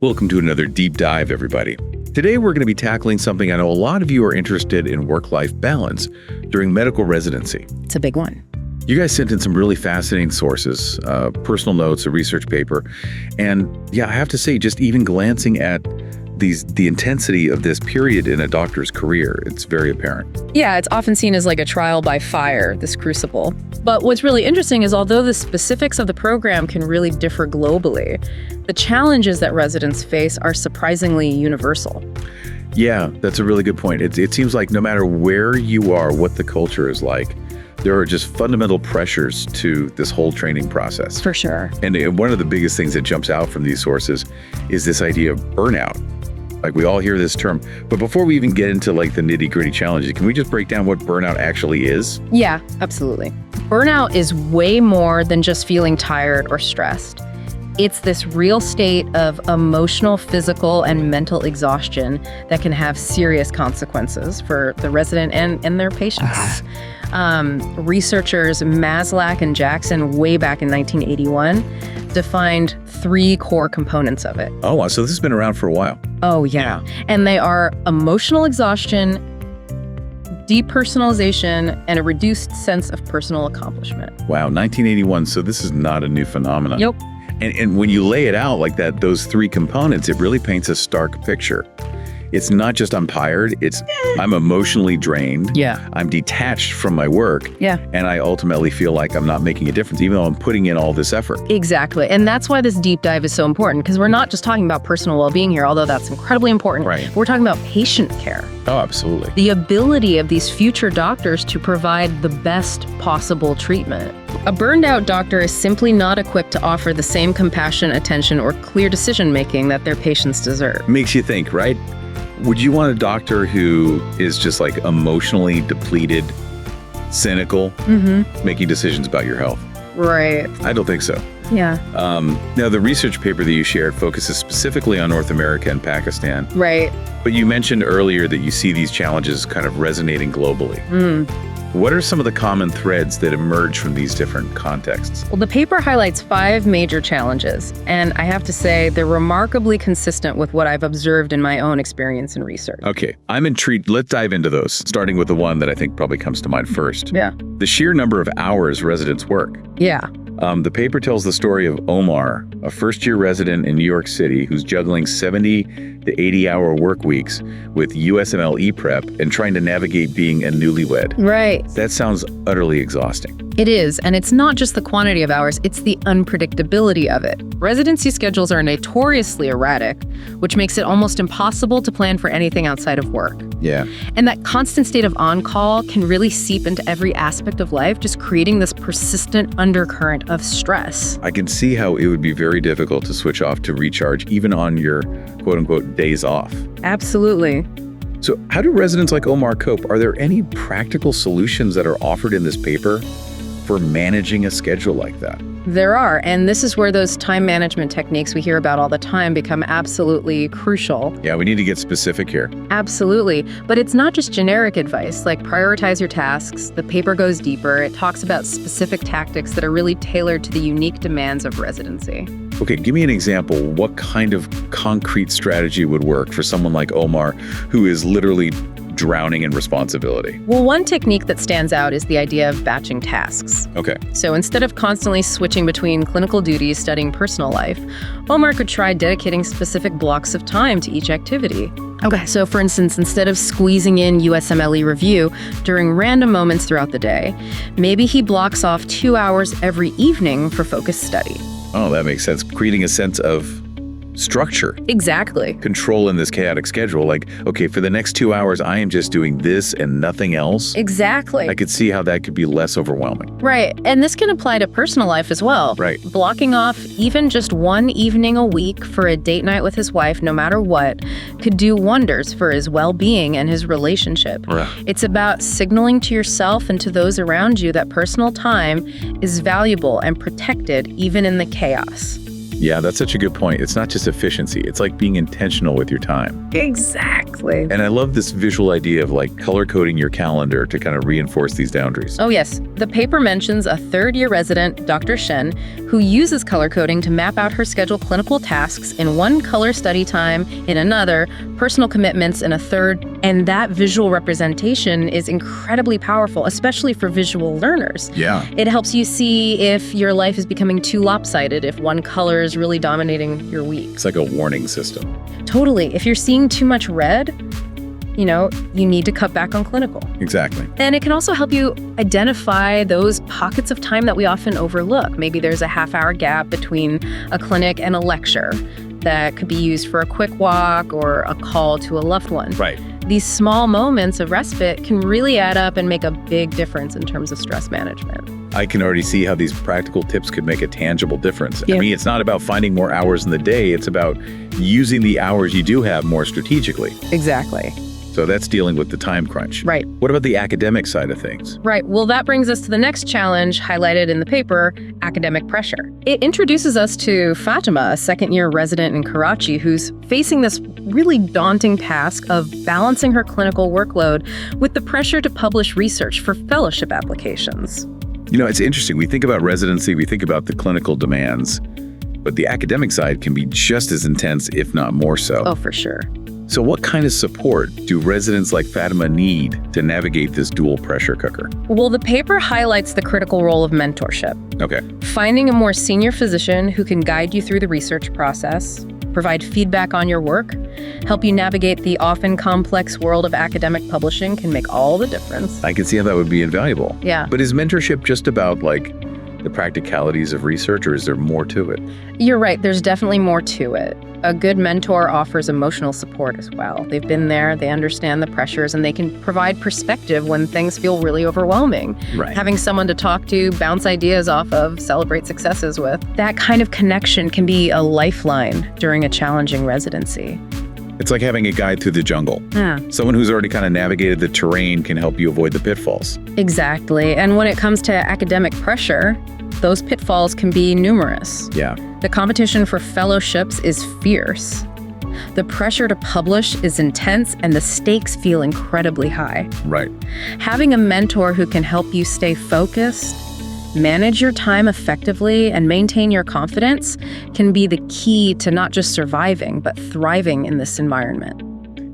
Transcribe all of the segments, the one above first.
Welcome to another deep dive, everybody. Today, we're going to be tackling something I know a lot of you are interested in: work-life balance during medical residency. It's a big one. You guys sent in some really fascinating sources, personal notes, a research paper. And yeah, I have to say, just even glancing at the intensity of this period in a doctor's career, it's very apparent. Yeah, it's often seen as like a trial by fire, this crucible. But what's really interesting is although the specifics of the program can really differ globally, the challenges that residents face are surprisingly universal. Yeah, that's a really good point. It seems like no matter where you are, what the culture is like, there are just fundamental pressures to this whole training process. For sure. And one of the biggest things that jumps out from these sources is this idea of burnout. Like, we all hear this term, but before we even get into like the nitty-gritty challenges, can we just break down what burnout actually is? Yeah, absolutely. Burnout is way more than just feeling tired or stressed. It's this real state of emotional, physical, and mental exhaustion that can have serious consequences for the resident and their patients. Researchers Maslach and Jackson, way back in 1981, defined 3 core components of it. Oh, wow. So this has been around for a while. Oh, yeah. And they are emotional exhaustion, depersonalization, and a reduced sense of personal accomplishment. Wow, 1981. So this is not a new phenomenon. Nope. And when you lay it out like that, those 3 components, it really paints a stark picture. It's not just I'm tired, it's I'm emotionally drained. Yeah. I'm detached from my work. Yeah. And I ultimately feel like I'm not making a difference, even though I'm putting in all this effort. Exactly. And that's why this deep dive is so important, because we're not just talking about personal well-being here, although that's incredibly important. Right. We're talking about patient care. Oh, absolutely. The ability of these future doctors to provide the best possible treatment. A burned-out doctor is simply not equipped to offer the same compassion, attention, or clear decision-making that their patients deserve. Makes you think, right? Would you want a doctor who is just like emotionally depleted, cynical, making decisions about your health? Right. I don't think so. Yeah. Now, the research paper that you shared focuses specifically on North America and Pakistan. Right. But you mentioned earlier that you see these challenges kind of resonating globally. What are some of the common threads that emerge from these different contexts? Well, the paper highlights 5 major challenges, and I have to say they're remarkably consistent with what I've observed in my own experience and research. Okay, I'm intrigued. Let's dive into those, starting with the one that I think probably comes to mind first. Yeah. The sheer number of hours residents work. Yeah. The paper tells the story of Omar, a first-year resident in New York City who's juggling 70 to 80-hour work weeks with USMLE prep and trying to navigate being a newlywed. Right. That sounds utterly exhausting. It is, and it's not just the quantity of hours, it's the unpredictability of it. Residency schedules are notoriously erratic, which makes it almost impossible to plan for anything outside of work. Yeah. And that constant state of on-call can really seep into every aspect of life, just creating this persistent undercurrent of stress. I can see how it would be very difficult to switch off to recharge, even on your quote-unquote days off. Absolutely. So how do residents like Omar cope? Are there any practical solutions that are offered in this paper for managing a schedule like that? There are, and this is where those time management techniques we hear about all the time become absolutely crucial. Yeah, we need to get specific here. Absolutely. But it's not just generic advice, like prioritize your tasks. The paper goes deeper. It talks about specific tactics that are really tailored to the unique demands of residency. Okay, give me an example. What kind of concrete strategy would work for someone like Omar, who is literally drowning in responsibility? Well, one technique that stands out is the idea of batching tasks. Okay. So instead of constantly switching between clinical duties, studying personal life, Omar could try dedicating specific blocks of time to each activity. Okay, so for instance, instead of squeezing in USMLE review during random moments throughout the day, maybe he blocks off 2 hours every evening for focused study. Oh, that makes sense. Creating a sense of structure. Exactly. Control in this chaotic schedule. Like, okay, for the next 2 hours, I am just doing this and nothing else. Exactly. I could see how that could be less overwhelming. Right. And this can apply to personal life as well. Right. Blocking off even just one evening a week for a date night with his wife, no matter what, could do wonders for his well-being and his relationship. Right. It's about signaling to yourself and to those around you that personal time is valuable and protected even in the chaos. Yeah, that's such a good point. It's not just efficiency. It's like being intentional with your time. Exactly. And I love this visual idea of like color coding your calendar to kind of reinforce these boundaries. Oh, yes. The paper mentions a third-year resident, Dr. Shen, who uses color coding to map out her scheduled clinical tasks in one, color study time in another, personal commitments in a third. And that visual representation is incredibly powerful, especially for visual learners. Yeah. It helps you see if your life is becoming too lopsided, if one color is really dominating your week. It's like a warning system. Totally. If you're seeing too much red, you need to cut back on clinical. Exactly. And it can also help you identify those pockets of time that we often overlook. Maybe there's a half-hour gap between a clinic and a lecture that could be used for a quick walk or a call to a loved one. Right. These small moments of respite can really add up and make a big difference in terms of stress management. I can already see how these practical tips could make a tangible difference. Yeah. I mean, it's not about finding more hours in the day. It's about using the hours you do have more strategically. Exactly. So that's dealing with the time crunch. Right. What about the academic side of things? Right. Well, that brings us to the next challenge highlighted in the paper, academic pressure. It introduces us to Fatima, a second-year resident in Karachi, who's facing this really daunting task of balancing her clinical workload with the pressure to publish research for fellowship applications. It's interesting. We think about residency, we think about the clinical demands, but the academic side can be just as intense, if not more so. Oh, for sure. So what kind of support do residents like Fatima need to navigate this dual pressure cooker? Well, the paper highlights the critical role of mentorship. Okay. Finding a more senior physician who can guide you through the research process, provide feedback on your work, help you navigate the often complex world of academic publishing can make all the difference. I can see how that would be invaluable. Yeah. But is mentorship just about the practicalities of research, or is there more to it? You're right. There's definitely more to it. A good mentor offers emotional support as well. They've been there, they understand the pressures, and they can provide perspective when things feel really overwhelming. Right. Having someone to talk to, bounce ideas off of, celebrate successes with, that kind of connection can be a lifeline during a challenging residency. It's like having a guide through the jungle. Yeah. Someone who's already kind of navigated the terrain can help you avoid the pitfalls. Exactly. And when it comes to academic pressure, those pitfalls can be numerous. Yeah. The competition for fellowships is fierce. The pressure to publish is intense, and the stakes feel incredibly high. Right. Having a mentor who can help you stay focused, manage your time effectively, and maintain your confidence can be the key to not just surviving, but thriving in this environment.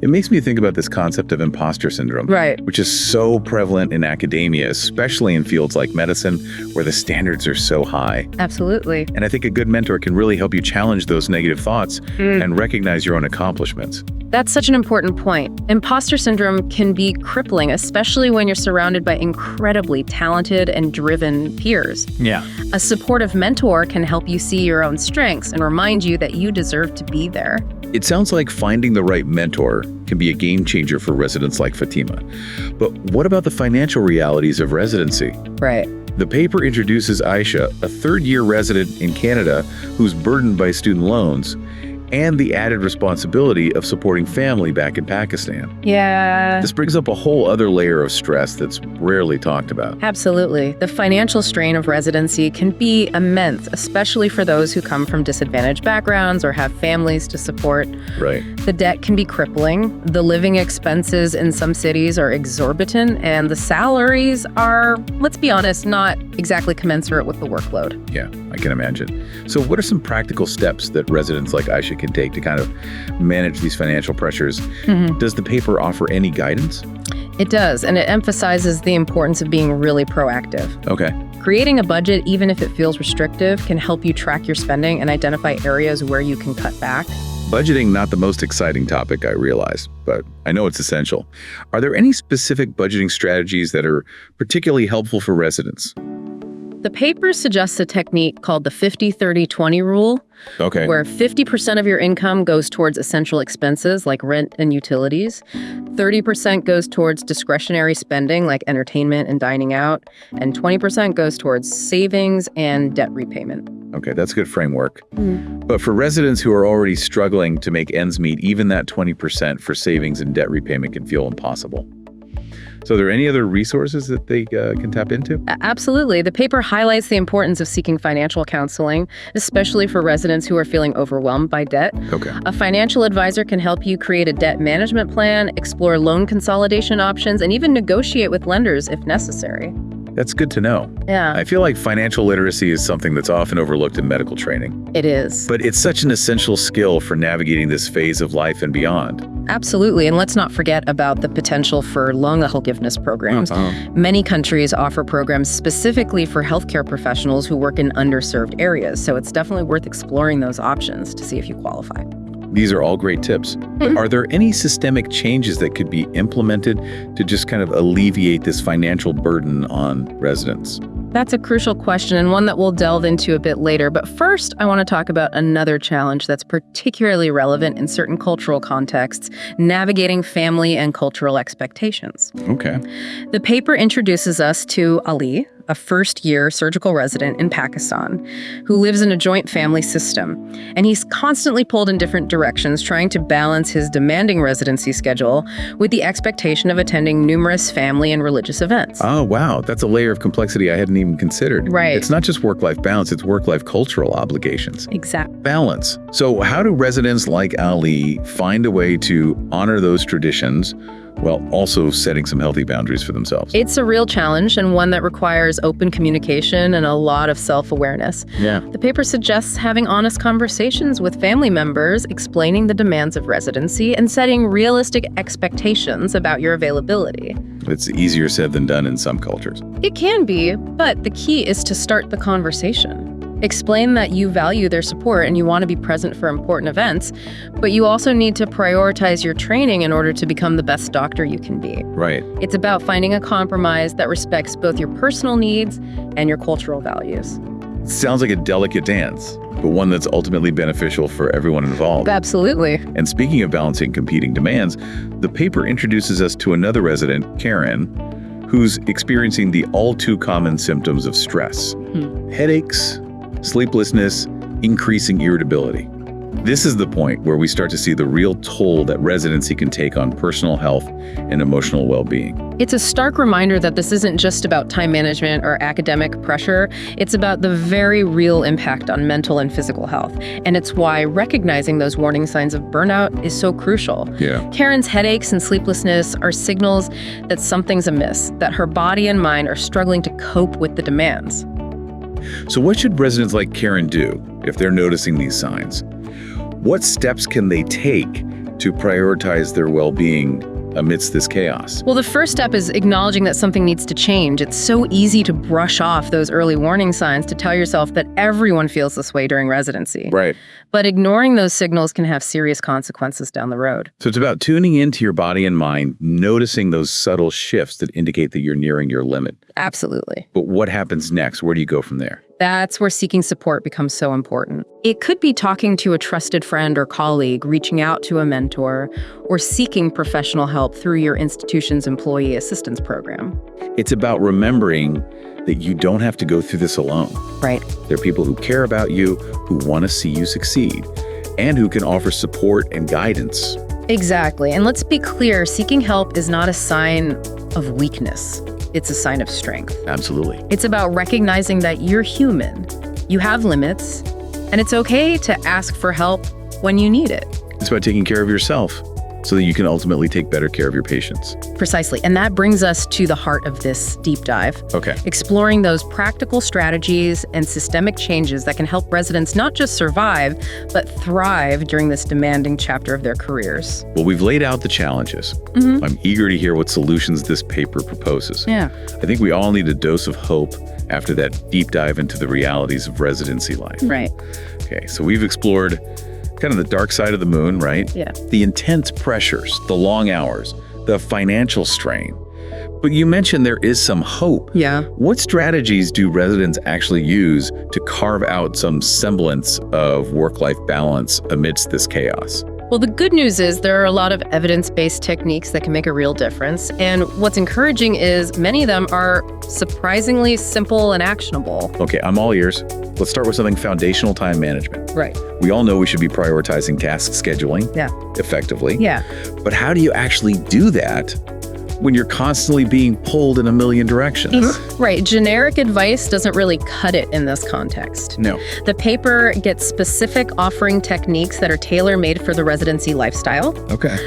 It makes me think about this concept of imposter syndrome, Right. which is so prevalent in academia, especially in fields like medicine, where the standards are so high. Absolutely. And I think a good mentor can really help you challenge those negative thoughts and recognize your own accomplishments. That's such an important point. Imposter syndrome can be crippling, especially when you're surrounded by incredibly talented and driven peers. Yeah. A supportive mentor can help you see your own strengths and remind you that you deserve to be there. It sounds like finding the right mentor can be a game changer for residents like Fatima. But what about the financial realities of residency? Right. The paper introduces Aisha, a third-year resident in Canada who's burdened by student loans, and the added responsibility of supporting family back in Pakistan. Yeah. This brings up a whole other layer of stress that's rarely talked about. Absolutely. The financial strain of residency can be immense, especially for those who come from disadvantaged backgrounds or have families to support. Right. The debt can be crippling. The living expenses in some cities are exorbitant, and the salaries are, let's be honest, not exactly commensurate with the workload. Yeah, I can imagine. So what are some practical steps that residents like Aisha can take to kind of manage these financial pressures? Does the paper offer any guidance? It does, and it emphasizes the importance of being really proactive. Okay. Creating a budget, even if it feels restrictive, can help you track your spending and identify areas where you can cut back. Budgeting, not the most exciting topic, I realize, but I know it's essential. Are there any specific budgeting strategies that are particularly helpful for residents? The paper suggests a technique called the 50-30-20 rule, Okay. where 50% of your income goes towards essential expenses like rent and utilities, 30% goes towards discretionary spending like entertainment and dining out, and 20% goes towards savings and debt repayment. Okay, that's a good framework. But for residents who are already struggling to make ends meet, even that 20% for savings and debt repayment can feel impossible. So are there any other resources that they can tap into? Absolutely. The paper highlights the importance of seeking financial counseling, especially for residents who are feeling overwhelmed by debt. Okay. A financial advisor can help you create a debt management plan, explore loan consolidation options, and even negotiate with lenders if necessary. That's good to know. Yeah, I feel like financial literacy is something that's often overlooked in medical training, it is. but it's such an essential skill for navigating this phase of life and beyond. Absolutely. And let's not forget about the potential for loan forgiveness programs. Many countries offer programs specifically for healthcare professionals who work in underserved areas. So it's definitely worth exploring those options to see if you qualify. These are all great tips. But are there any systemic changes that could be implemented to just kind of alleviate this financial burden on residents? That's a crucial question and one that we'll delve into a bit later. But first, I want to talk about another challenge that's particularly relevant in certain cultural contexts, navigating family and cultural expectations. Okay. The paper introduces us to Ali, a first-year surgical resident in Pakistan who lives in a joint family system. And he's constantly pulled in different directions, trying to balance his demanding residency schedule with the expectation of attending numerous family and religious events. Oh, wow. That's a layer of complexity I hadn't even considered. Right. It's not just work-life balance, it's work-life cultural obligations. Exactly. Balance. So how do residents like Ali find a way to honor those traditions while also setting some healthy boundaries for themselves? It's a real challenge and one that requires open communication and a lot of self-awareness. Yeah. The paper suggests having honest conversations with family members, explaining the demands of residency, and setting realistic expectations about your availability. It's easier said than done in some cultures. It can be, but the key is to start the conversation. Explain that you value their support and you want to be present for important events, but you also need to prioritize your training in order to become the best doctor you can be. Right. It's about finding a compromise that respects both your personal needs and your cultural values. Sounds like a delicate dance, but one that's ultimately beneficial for everyone involved. Absolutely. And speaking of balancing competing demands, the paper introduces us to another resident, Karen, who's experiencing the all too common symptoms of stress. Headaches, sleeplessness, increasing irritability. This is the point where we start to see the real toll that residency can take on personal health and emotional well-being. It's a stark reminder that this isn't just about time management or academic pressure. It's about the very real impact on mental and physical health. And it's why recognizing those warning signs of burnout is so crucial. Yeah. Karen's headaches and sleeplessness are signals that something's amiss, that her body and mind are struggling to cope with the demands. So what should residents like Karen do if they're noticing these signs? What steps can they take to prioritize their well-being amidst this chaos? Well, the first step is acknowledging that something needs to change. It's so easy to brush off those early warning signs, to tell yourself that everyone feels this way during residency. Right. But ignoring those signals can have serious consequences down the road. So it's about tuning into your body and mind, noticing those subtle shifts that indicate that you're nearing your limit. Absolutely. But what happens next? Where do you go from there? That's where seeking support becomes so important. It could be talking to a trusted friend or colleague, reaching out to a mentor, or seeking professional help through your institution's employee assistance program. It's about remembering that you don't have to go through this alone. Right. There are people who care about you, who want to see you succeed, and who can offer support and guidance. Exactly. And let's be clear, seeking help is not a sign of weakness. It's a sign of strength. Absolutely. It's about recognizing that you're human, you have limits, and it's okay to ask for help when you need it. It's about taking care of yourself so that you can ultimately take better care of your patients. Precisely. And that brings us to the heart of this deep dive. Okay. Exploring those practical strategies and systemic changes that can help residents not just survive, but thrive during this demanding chapter of their careers. Well, we've laid out the challenges. I'm eager to hear what solutions this paper proposes. Yeah. I think we all need a dose of hope after that deep dive into the realities of residency life. Right. Okay, so we've explored kind of the dark side of the moon, right? Yeah. The intense pressures, the long hours, the financial strain. But you mentioned there is some hope. Yeah. What strategies do residents actually use to carve out some semblance of work-life balance amidst this chaos? Well, the good news is there are a lot of evidence-based techniques that can make a real difference. And what's encouraging is many of them are surprisingly simple and actionable. Okay, I'm all ears. Let's start with something foundational: time management. Right. We all know we should be prioritizing task scheduling Yeah. effectively. Yeah. But how do you actually do that when you're constantly being pulled in a million directions. Right. Generic advice doesn't really cut it in this context. No. The paper gets specific offering techniques that are tailor-made for the residency lifestyle. Okay.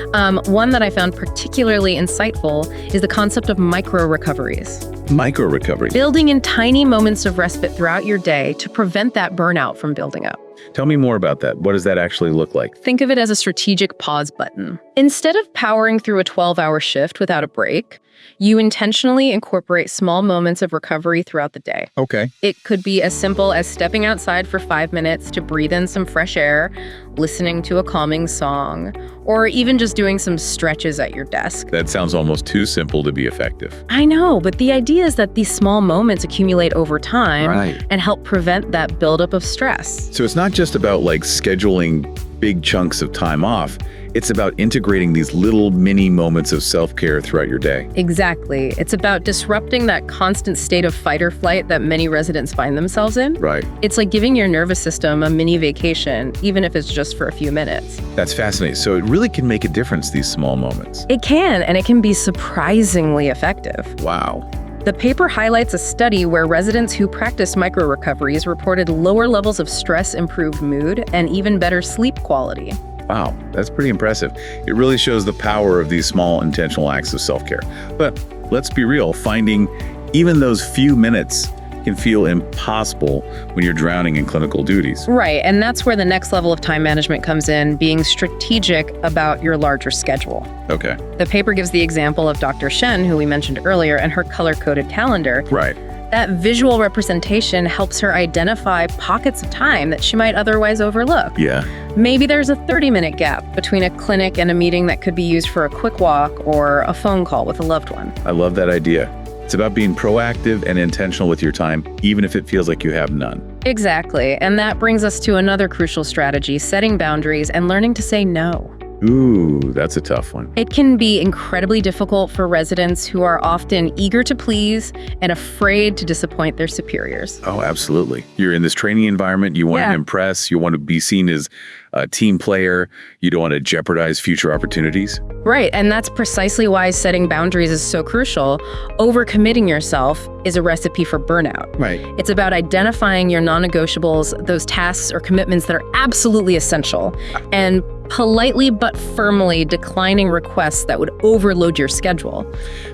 One that I found particularly insightful is the concept of micro-recoveries. Micro-recoveries. Building in tiny moments of respite throughout your day to prevent that burnout from building up. Tell me more about that. What does that actually look like? Think of it as a strategic pause button. Instead of powering through a 12-hour shift without a break, you intentionally incorporate small moments of recovery throughout the day. Okay. It could be as simple as stepping outside for 5 minutes to breathe in some fresh air, listening to a calming song, or even just doing some stretches at your desk. That sounds almost too simple to be effective. I know, but the idea is that these small moments accumulate over time and help prevent that buildup of stress. So it's not just about like scheduling big chunks of time off. It's about integrating these little mini moments of self-care throughout your day. Exactly. It's about disrupting that constant state of fight or flight that many residents find themselves in. Right. It's like giving your nervous system a mini vacation, even if it's just for a few minutes. That's fascinating. So it really can make a difference, these small moments. It can, and it can be surprisingly effective. Wow. The paper highlights a study where residents who practiced micro-recoveries reported lower levels of stress, improved mood, and even better sleep quality. Wow, that's pretty impressive. It really shows the power of these small intentional acts of self-care. But let's be real, finding even those few minutes can feel impossible when you're drowning in clinical duties. Right, and that's where the next level of time management comes in, being strategic about your larger schedule. Okay. The paper gives the example of Dr. Shen, who we mentioned earlier, and her color-coded calendar. Right. That visual representation helps her identify pockets of time that she might otherwise overlook. Yeah. Maybe there's a 30-minute gap between a clinic and a meeting that could be used for a quick walk or a phone call with a loved one. I love that idea. It's about being proactive and intentional with your time, even if it feels like you have none. Exactly. And that brings us to another crucial strategy, setting boundaries and learning to say no. Ooh, that's a tough one. It can be incredibly difficult for residents who are often eager to please and afraid to disappoint their superiors. Oh, absolutely. You're in this training environment. You want to impress. You want to be seen as a team player. You don't want to jeopardize future opportunities. Right. And that's precisely why setting boundaries is so crucial. Overcommitting yourself is a recipe for burnout. Right. It's about identifying your non-negotiables, those tasks or commitments that are absolutely essential, and politely but firmly declining requests that would overload your schedule.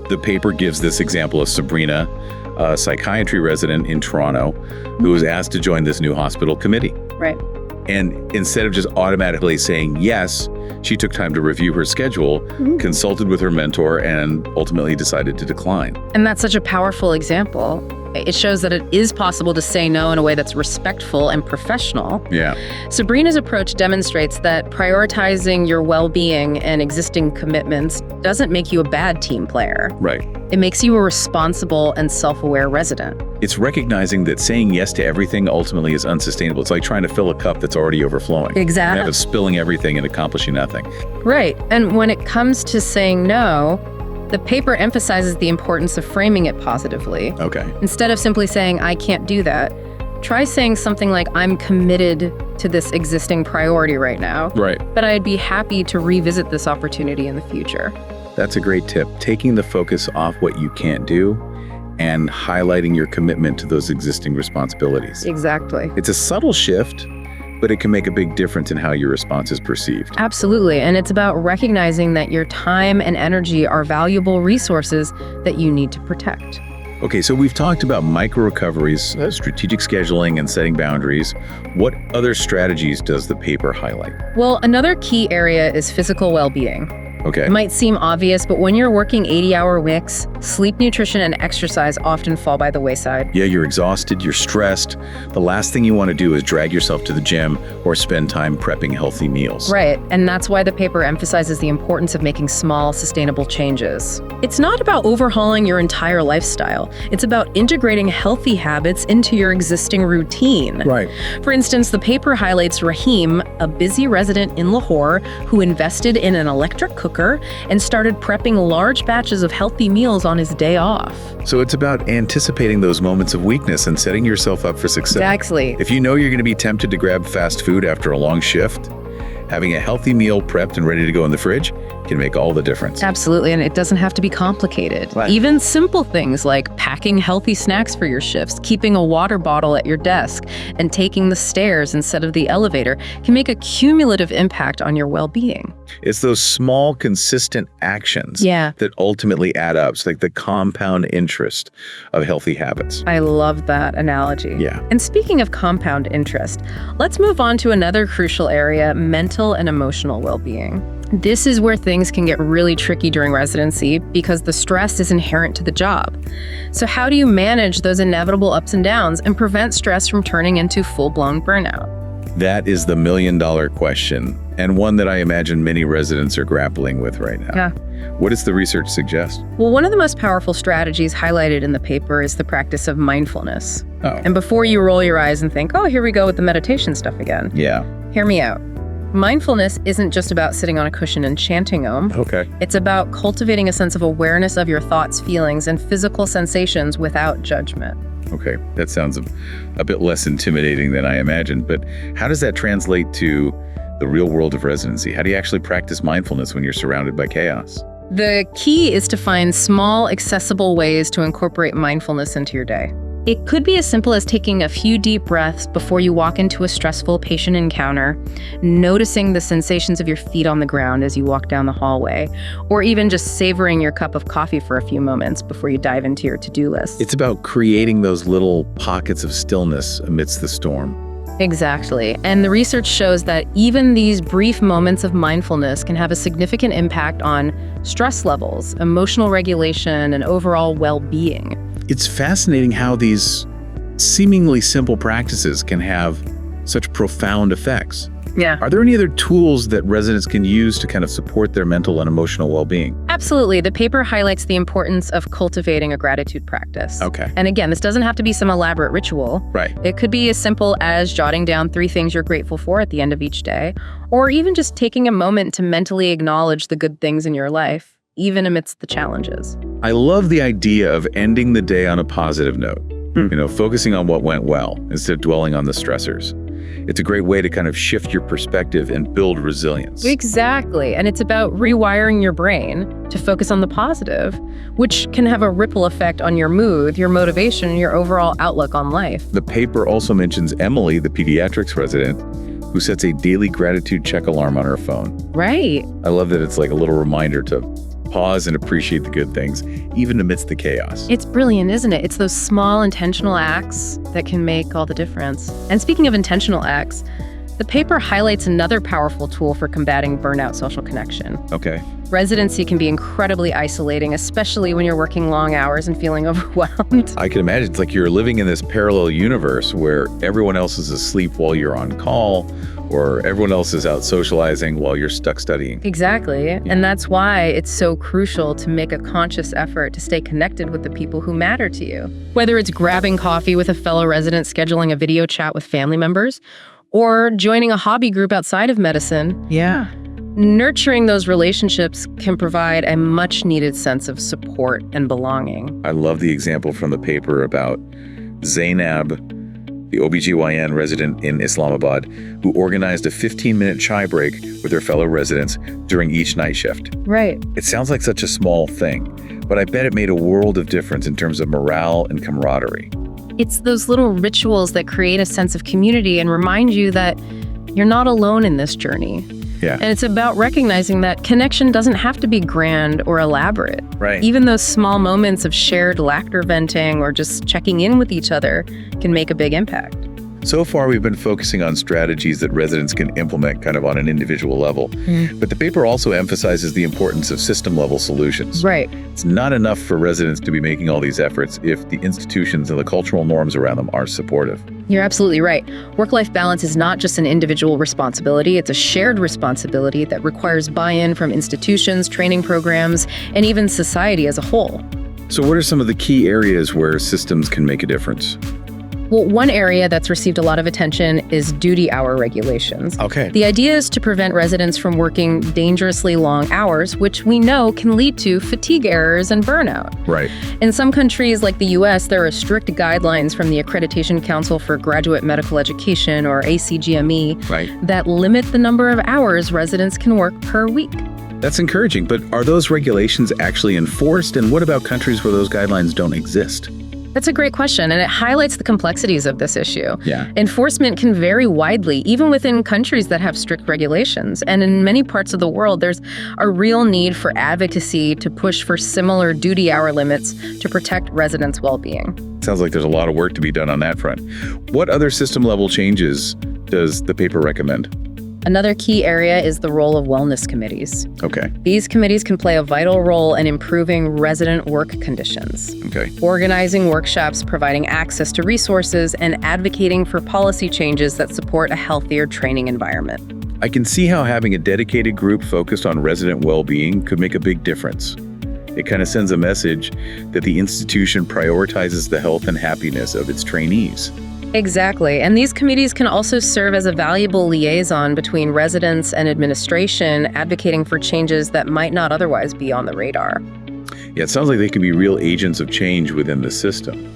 The paper gives this example of Sabrina, a psychiatry resident in Toronto, who was asked to join this new hospital committee. Right. And instead of just automatically saying yes, she took time to review her schedule, consulted with her mentor, and ultimately decided to decline. And that's such a powerful example. It shows that it is possible to say no in a way that's respectful and professional. Yeah. Sabrina's approach demonstrates that prioritizing your well-being and existing commitments doesn't make you a bad team player. Right. It makes you a responsible and self-aware resident. It's recognizing that saying yes to everything ultimately is unsustainable. It's like trying to fill a cup that's already overflowing. Exactly. Instead of spilling everything and accomplishing nothing. Right. And when it comes to saying no, the paper emphasizes the importance of framing it positively. Okay. Instead of simply saying, I can't do that, try saying something like, I'm committed to this existing priority right now. Right. But I'd be happy to revisit this opportunity in the future. That's a great tip. Taking the focus off what you can't do and highlighting your commitment to those existing responsibilities. Exactly. It's a subtle shift, but it can make a big difference in how your response is perceived. Absolutely. And it's about recognizing that your time and energy are valuable resources that you need to protect. Okay, so we've talked about micro-recoveries, strategic scheduling, and setting boundaries. What other strategies does the paper highlight? Well, another key area is physical well-being. Okay. It might seem obvious, but when you're working 80-hour weeks, sleep, nutrition, and exercise often fall by the wayside. Yeah, you're exhausted, you're stressed. The last thing you want to do is drag yourself to the gym or spend time prepping healthy meals. Right, and that's why the paper emphasizes the importance of making small, sustainable changes. It's not about overhauling your entire lifestyle. It's about integrating healthy habits into your existing routine. Right. For instance, the paper highlights Rahim, a busy resident in Lahore who invested in an electric cooker and started prepping large batches of healthy meals on his day off. So it's about anticipating those moments of weakness and setting yourself up for success. Exactly. If you know you're going to be tempted to grab fast food after a long shift, Having a healthy meal prepped and ready to go in the fridge can make all the difference. Absolutely, and it doesn't have to be complicated. Right. Even simple things like packing healthy snacks for your shifts, keeping a water bottle at your desk, and taking the stairs instead of the elevator can make a cumulative impact on your well-being. It's those small, consistent actions Yeah. that ultimately add up. It's like the compound interest of healthy habits. I love that analogy. Yeah. And speaking of compound interest, let's move on to another crucial area, mental and emotional well-being. This is where things can get really tricky during residency because the stress is inherent to the job. So how do you manage those inevitable ups and downs and prevent stress from turning into full-blown burnout? That is the million-dollar question, and one that I imagine many residents are grappling with right now. Yeah. What does the research suggest? Well, one of the most powerful strategies highlighted in the paper is the practice of mindfulness. Oh, And before you roll your eyes and think, oh, here we go with the meditation stuff again, yeah. hear me out. Mindfulness isn't just about sitting on a cushion and chanting Om. Okay. It's about cultivating a sense of awareness of your thoughts, feelings, and physical sensations without judgment. Okay, that sounds a bit less intimidating than I imagined, but how does that translate to the real world of residency? How do you actually practice mindfulness when you're surrounded by chaos? The key is to find small, accessible ways to incorporate mindfulness into your day. It could be as simple as taking a few deep breaths before you walk into a stressful patient encounter, noticing the sensations of your feet on the ground as you walk down the hallway, or even just savoring your cup of coffee for a few moments before you dive into your to-do list. It's about creating those little pockets of stillness amidst the storm. Exactly. And the research shows that even these brief moments of mindfulness can have a significant impact on stress levels, emotional regulation, and overall well-being. It's fascinating how these seemingly simple practices can have such profound effects. Yeah. Are there any other tools that residents can use to kind of support their mental and emotional well-being? Absolutely. The paper highlights the importance of cultivating a gratitude practice. Okay. And again, this doesn't have to be some elaborate ritual. Right. It could be as simple as jotting down 3 things you're grateful for at the end of each day, or even just taking a moment to mentally acknowledge the good things in your life, even amidst the challenges. I love the idea of ending the day on a positive note, focusing on what went well instead of dwelling on the stressors. It's a great way to kind of shift your perspective and build resilience. Exactly. And it's about rewiring your brain to focus on the positive, which can have a ripple effect on your mood, your motivation, and your overall outlook on life. The paper also mentions Emily, the pediatrics resident, who sets a daily gratitude check alarm on her phone. Right. I love that it's like a little reminder to pause and appreciate the good things, even amidst the chaos. It's brilliant, isn't it? It's those small intentional acts that can make all the difference. And speaking of intentional acts, the paper highlights another powerful tool for combating burnout: social connection. Okay. Residency can be incredibly isolating, especially when you're working long hours and feeling overwhelmed. I can imagine it's like you're living in this parallel universe where everyone else is asleep while you're on call, or everyone else is out socializing while you're stuck studying. Exactly. And that's why it's so crucial to make a conscious effort to stay connected with the people who matter to you. Whether it's grabbing coffee with a fellow resident, scheduling a video chat with family members, or joining a hobby group outside of medicine. Yeah. Nurturing those relationships can provide a much-needed sense of support and belonging. I love the example from the paper about Zainab, the OBGYN resident in Islamabad, who organized a 15-minute chai break with her fellow residents during each night shift. Right. It sounds like such a small thing, but I bet it made a world of difference in terms of morale and camaraderie. It's those little rituals that create a sense of community and remind you that you're not alone in this journey. Yeah. And it's about recognizing that connection doesn't have to be grand or elaborate. Right. Even those small moments of shared laughter venting or just checking in with each other can make a big impact. So far, we've been focusing on strategies that residents can implement kind of on an individual level. But the paper also emphasizes the importance of system-level solutions. Right. It's not enough for residents to be making all these efforts if the institutions and the cultural norms around them are supportive. You're absolutely right. Work-life balance is not just an individual responsibility, it's a shared responsibility that requires buy-in from institutions, training programs, and even society as a whole. So what are some of the key areas where systems can make a difference? Well, one area that's received a lot of attention is duty hour regulations. Okay. The idea is to prevent residents from working dangerously long hours, which we know can lead to fatigue errors and burnout. Right. In some countries like the US, there are strict guidelines from the Accreditation Council for Graduate Medical Education, or ACGME, Right. that limit the number of hours residents can work per week. That's encouraging, but are those regulations actually enforced? And what about countries where those guidelines don't exist? That's a great question, and it highlights the complexities of this issue. Yeah. Enforcement can vary widely, even within countries that have strict regulations. And in many parts of the world, there's a real need for advocacy to push for similar duty hour limits to protect residents' well-being. Sounds like there's a lot of work to be done on that front. What other system-level changes does the paper recommend? Another key area is the role of wellness committees. Okay. These committees can play a vital role in improving resident work conditions, Okay. organizing workshops, providing access to resources, and advocating for policy changes that support a healthier training environment. I can see how having a dedicated group focused on resident well-being could make a big difference. It kind of sends a message that the institution prioritizes the health and happiness of its trainees. Exactly. And these committees can also serve as a valuable liaison between residents and administration, advocating for changes that might not otherwise be on the radar. Yeah, it sounds like they can be real agents of change within the system.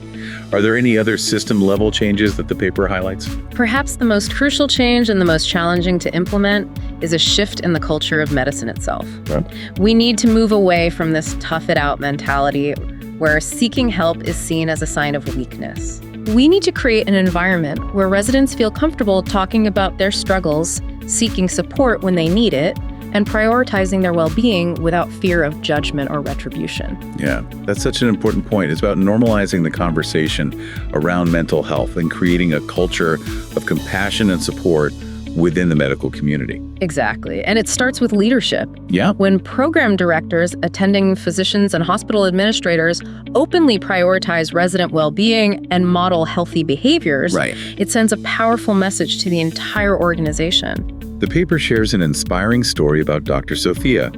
Are there any other system-level changes that the paper highlights? Perhaps the most crucial change and the most challenging to implement is a shift in the culture of medicine itself. Okay. We need to move away from this tough-it-out mentality where seeking help is seen as a sign of weakness. We need to create an environment where residents feel comfortable talking about their struggles, seeking support when they need it, and prioritizing their well-being without fear of judgment or retribution. Yeah, that's such an important point. It's about normalizing the conversation around mental health and creating a culture of compassion and support within the medical community. Exactly. And it starts with leadership. Yeah. When program directors, attending physicians, and hospital administrators openly prioritize resident well-being and model healthy behaviors, Right. it sends a powerful message to the entire organization. The paper shares an inspiring story about Dr. Sophia,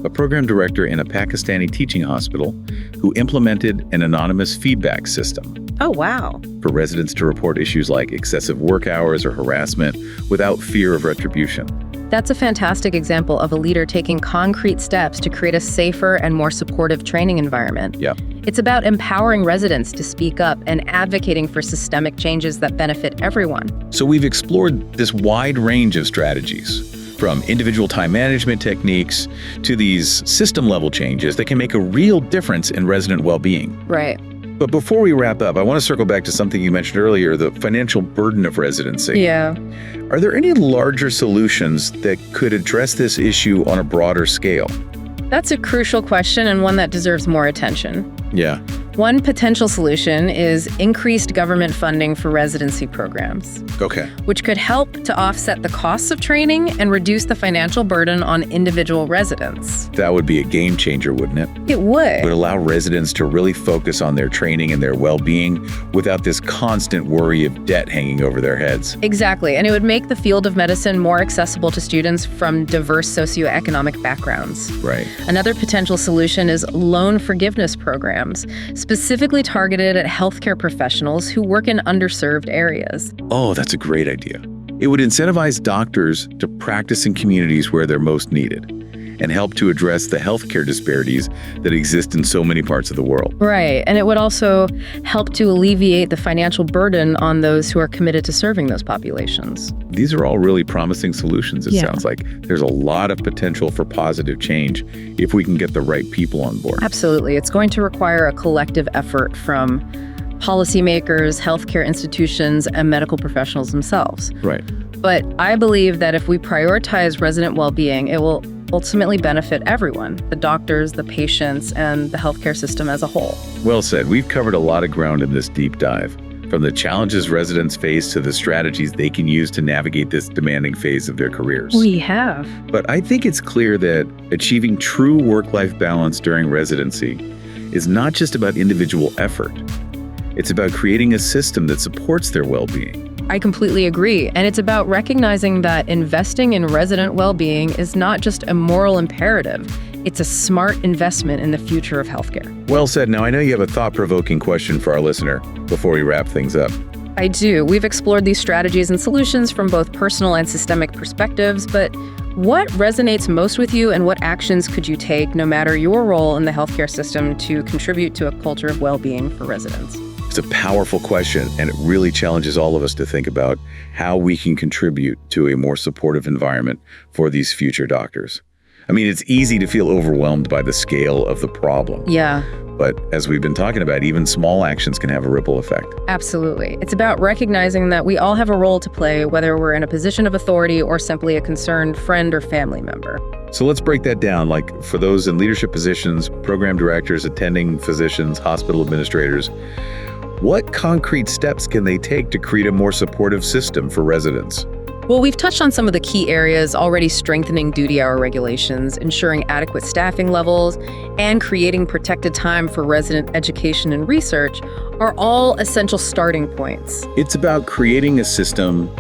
a program director in a Pakistani teaching hospital who implemented an anonymous feedback system Oh, wow. for residents to report issues like excessive work hours or harassment without fear of retribution. That's a fantastic example of a leader taking concrete steps to create a safer and more supportive training environment. Yeah. It's about empowering residents to speak up and advocating for systemic changes that benefit everyone. So we've explored this wide range of strategies, from individual time management techniques to these system-level changes that can make a real difference in resident well-being. Right. But before we wrap up, I want to circle back to something you mentioned earlier, the financial burden of residency. Yeah. Are there any larger solutions that could address this issue on a broader scale? That's a crucial question and one that deserves more attention. Yeah. One potential solution is increased government funding for residency programs, Okay. which could help to offset the costs of training and reduce the financial burden on individual residents. That would be a game changer, wouldn't it? It It would. would allow residents to really focus on their training and their well-being without this constant worry of debt hanging over their heads. Exactly, and it would make the field of medicine more accessible to students from diverse socioeconomic backgrounds. Right. Another potential solution is loan forgiveness programs, specifically targeted at healthcare professionals who work in underserved areas. Oh, that's a great idea. It would incentivize doctors to practice in communities where they're most needed and help to address the healthcare disparities that exist in so many parts of the world. Right, and it would also help to alleviate the financial burden on those who are committed to serving those populations. These are all really promising solutions, it Yeah. sounds like. There's a lot of potential for positive change if we can get the right people on board. Absolutely, it's going to require a collective effort from policymakers, healthcare institutions, and medical professionals themselves. Right. But I believe that if we prioritize resident well-being, it will ultimately benefit everyone, the doctors, the patients, and the healthcare system as a whole. Well said. We've covered a lot of ground in this deep dive, from the challenges residents face to the strategies they can use to navigate this demanding phase of their careers. We have. But I think it's clear that achieving true work-life balance during residency is not just about individual effort. It's about creating a system that supports their well-being. I completely agree. And it's about recognizing that investing in resident well-being is not just a moral imperative. It's a smart investment in the future of healthcare. Well said. Now, I know you have a thought-provoking question for our listener before we wrap things up. I do. We've explored these strategies and solutions from both personal and systemic perspectives, but what resonates most with you and what actions could you take, no matter your role in the healthcare system, to contribute to a culture of well-being for residents? It's a powerful question, and it really challenges all of us to think about how we can contribute to a more supportive environment for these future doctors. I mean, it's easy to feel overwhelmed by the scale of the problem. Yeah. But as we've been talking about, even small actions can have a ripple effect. Absolutely. It's about recognizing that we all have a role to play, whether we're in a position of authority or simply a concerned friend or family member. So let's break that down, like for those in leadership positions, program directors, attending physicians, hospital administrators. What concrete steps can they take to create a more supportive system for residents? Well, we've touched on some of the key areas already: strengthening duty hour regulations, ensuring adequate staffing levels, and creating protected time for resident education and research are all essential starting points. It's about creating a system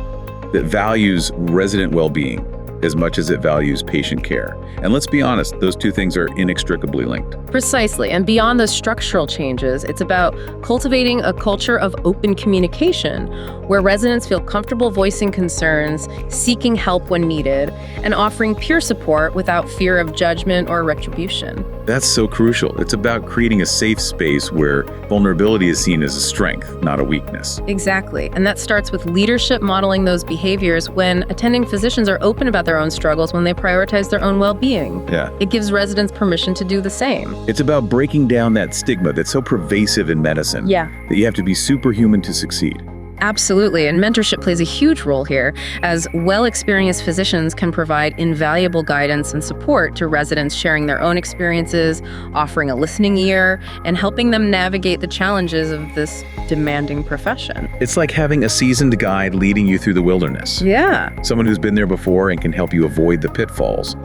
that values resident well-being as much as it values patient care. And let's be honest, those two things are inextricably linked. Precisely. And beyond those structural changes, it's about cultivating a culture of open communication where residents feel comfortable voicing concerns, seeking help when needed, and offering peer support without fear of judgment or retribution. That's so crucial. It's about creating a safe space where vulnerability is seen as a strength, not a weakness. Exactly. And that starts with leadership modeling those behaviors when attending physicians are open about their own struggles, when they prioritize their own well-being. Yeah. It gives residents permission to do the same. It's about breaking down that stigma that's so pervasive in medicine. Yeah. That you have to be superhuman to succeed. Absolutely, and mentorship plays a huge role here, as well-experienced physicians can provide invaluable guidance and support to residents, sharing their own experiences, offering a listening ear, and helping them navigate the challenges of this demanding profession. It's like having a seasoned guide leading you through the wilderness. Yeah. Someone who's been there before and can help you avoid the pitfalls.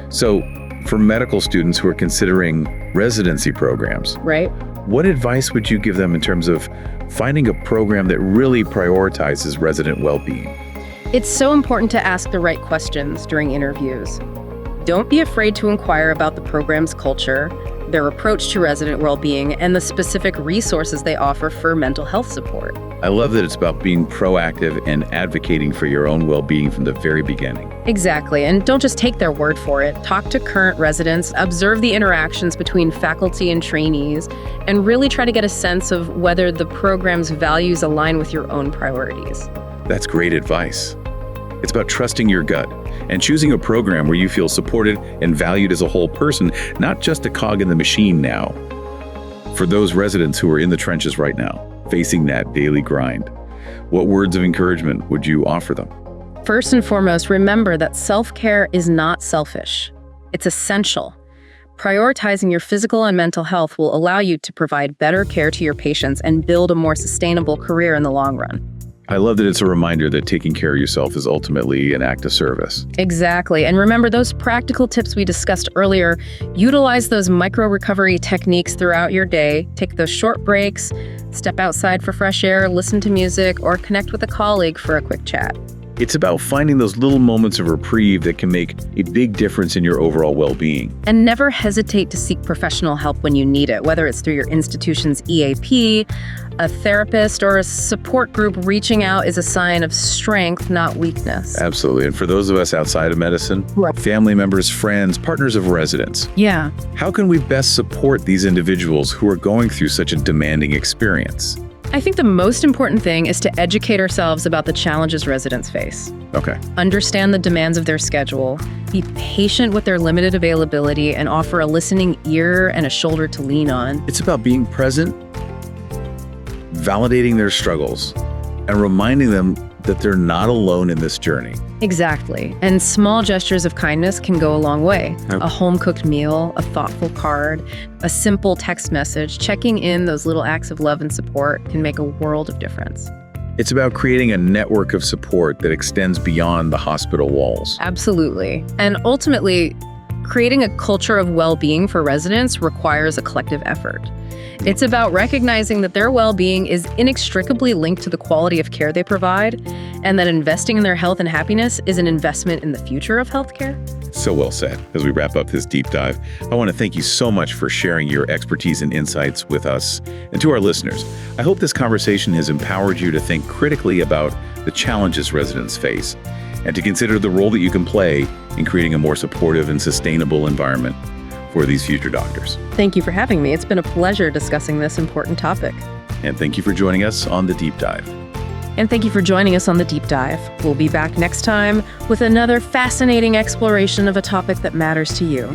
So, for medical students who are considering residency programs, Right. what advice would you give them in terms of finding a program that really prioritizes resident well-being? It's so important to ask the right questions during interviews. Don't be afraid to inquire about the program's culture, their approach to resident well-being, and the specific resources they offer for mental health support. I love that it's about being proactive and advocating for your own well-being from the very beginning. Exactly, and don't just take their word for it. Talk to current residents, observe the interactions between faculty and trainees, and really try to get a sense of whether the program's values align with your own priorities. That's great advice. It's about trusting your gut and choosing a program where you feel supported and valued as a whole person, not just a cog in the machine now. For those residents who are in the trenches right now, facing that daily grind, what words of encouragement would you offer them? First and foremost, remember that self-care is not selfish. It's essential. Prioritizing your physical and mental health will allow you to provide better care to your patients and build a more sustainable career in the long run. I love that it's a reminder that taking care of yourself is ultimately an act of service. Exactly. And remember those practical tips we discussed earlier. Utilize those micro-recovery techniques throughout your day. Take those short breaks, step outside for fresh air, listen to music, or connect with a colleague for a quick chat. It's about finding those little moments of reprieve that can make a big difference in your overall well-being. And never hesitate to seek professional help when you need it, whether it's through your institution's EAP, a therapist, or a support group. Reaching out is a sign of strength, not weakness. Absolutely. And for those of us outside of medicine, Right. family members, friends, partners of residents, Yeah. how can we best support these individuals who are going through such a demanding experience? I think the most important thing is to educate ourselves about the challenges residents face. Okay. Understand the demands of their schedule, be patient with their limited availability, and offer a listening ear and a shoulder to lean on. It's about being present, validating their struggles, and reminding them that they're not alone in this journey. Exactly. And small gestures of kindness can go a long way. Okay. A home-cooked meal, a thoughtful card, a simple text message, checking in, those little acts of love and support can make a world of difference. It's about creating a network of support that extends beyond the hospital walls. Absolutely. And ultimately, Creating a culture of well-being for residents requires a collective effort. It's about recognizing that their well-being is inextricably linked to the quality of care they provide, and that investing in their health and happiness is an investment in the future of healthcare. So well said. As we wrap up this deep dive, I want to thank you so much for sharing your expertise and insights with us and to our listeners. I hope this conversation has empowered you to think critically about the challenges residents face and to consider the role that you can play in creating a more supportive and sustainable environment for these future doctors. Thank you for having me. It's been a pleasure discussing this important topic. And thank you for joining us on The Deep Dive. And thank you for joining us on The Deep Dive. We'll be back next time with another fascinating exploration of a topic that matters to you.